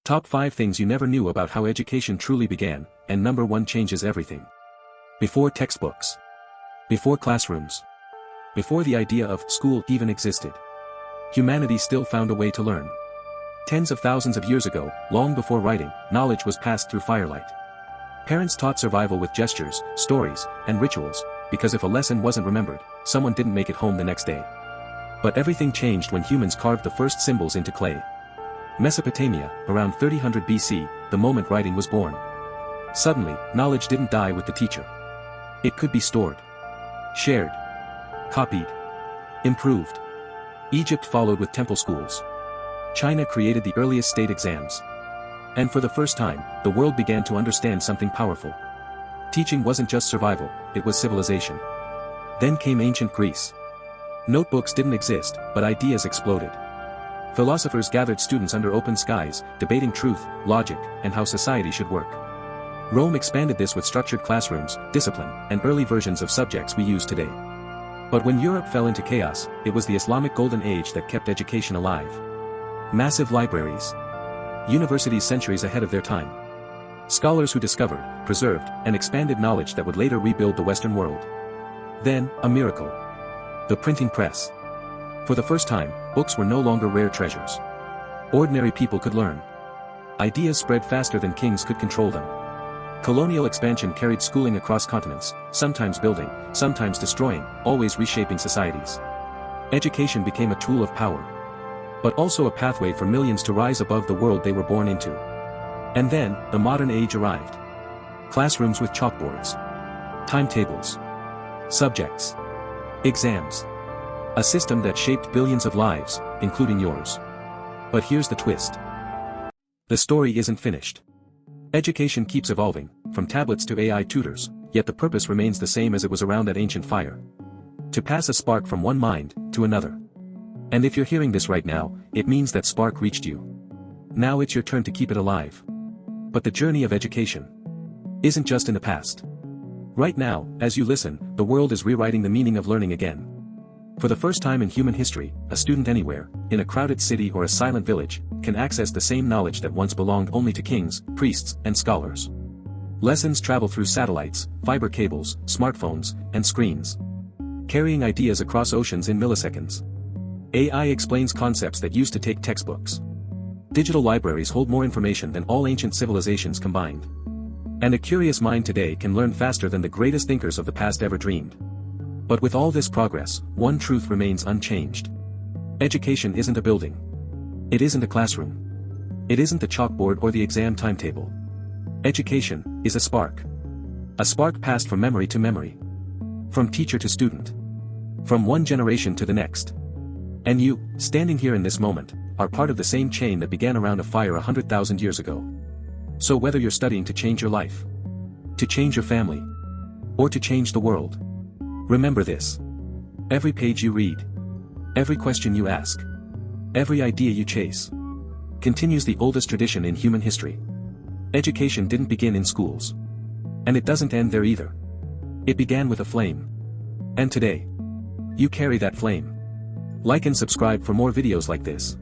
Top 5 things you never knew about how education truly began, and number 1 changes everything. Before textbooks. Before classrooms. Before the idea of school even existed. Humanity still found a way to learn. Tens of thousands of years ago, long before writing, knowledge was passed through firelight. Parents taught survival with gestures, stories, and rituals, because if a lesson wasn't remembered, someone didn't make it home the next day. But everything changed when humans carved the first symbols into clay. Mesopotamia, around 3000 BC, the moment writing was born. Suddenly, knowledge didn't die with the teacher. It could be stored, shared, copied, improved. Egypt followed with temple schools. China created the earliest state exams. And for the first time, the world began to understand something powerful. Teaching wasn't just survival, it was civilization. Then came ancient Greece. Notebooks didn't exist, but ideas exploded. Philosophers gathered students under open skies, debating truth, logic, and how society should work. Rome expanded this with structured classrooms, discipline, and early versions of subjects we use today. But when Europe fell into chaos, it was the Islamic Golden Age that kept education alive. Massive libraries. Universities centuries ahead of their time. Scholars who discovered, preserved, and expanded knowledge that would later rebuild the Western world. Then, a miracle. The printing press. For the first time, books were no longer rare treasures. Ordinary people could learn. Ideas spread faster than kings could control them. Colonial expansion carried schooling across continents, sometimes building, sometimes destroying, always reshaping societies. Education became a tool of power. But also a pathway for millions to rise above the world they were born into. And then, the modern age arrived. Classrooms with chalkboards. Timetables. Subjects. Exams. A system that shaped billions of lives, including yours. But here's the twist. The story isn't finished. Education keeps evolving, from tablets to AI tutors, yet the purpose remains the same as it was around that ancient fire. To pass a spark from one mind to another. And if you're hearing this right now, it means that spark reached you. Now it's your turn to keep it alive. But the journey of education isn't just in the past. Right now, as you listen, the world is rewriting the meaning of learning again. For the first time in human history, a student anywhere, in a crowded city or a silent village, can access the same knowledge that once belonged only to kings, priests, and scholars. Lessons travel through satellites, fiber cables, smartphones, and screens. Carrying ideas across oceans in milliseconds. AI explains concepts that used to take textbooks. Digital libraries hold more information than all ancient civilizations combined. And a curious mind today can learn faster than the greatest thinkers of the past ever dreamed. But with all this progress, one truth remains unchanged. Education isn't a building. It isn't a classroom. It isn't the chalkboard or the exam timetable. Education is a spark. A spark passed from memory to memory. From teacher to student. From one generation to the next. And you, standing here in this moment, are part of the same chain that began around a fire 100,000 years ago. So whether you're studying to change your life, to change your family, or to change the world, remember this. Every page you read, every question you ask, every idea you chase, continues the oldest tradition in human history. Education didn't begin in schools. And it doesn't end there either. It began with a flame. And today, you carry that flame. Like and subscribe for more videos like this.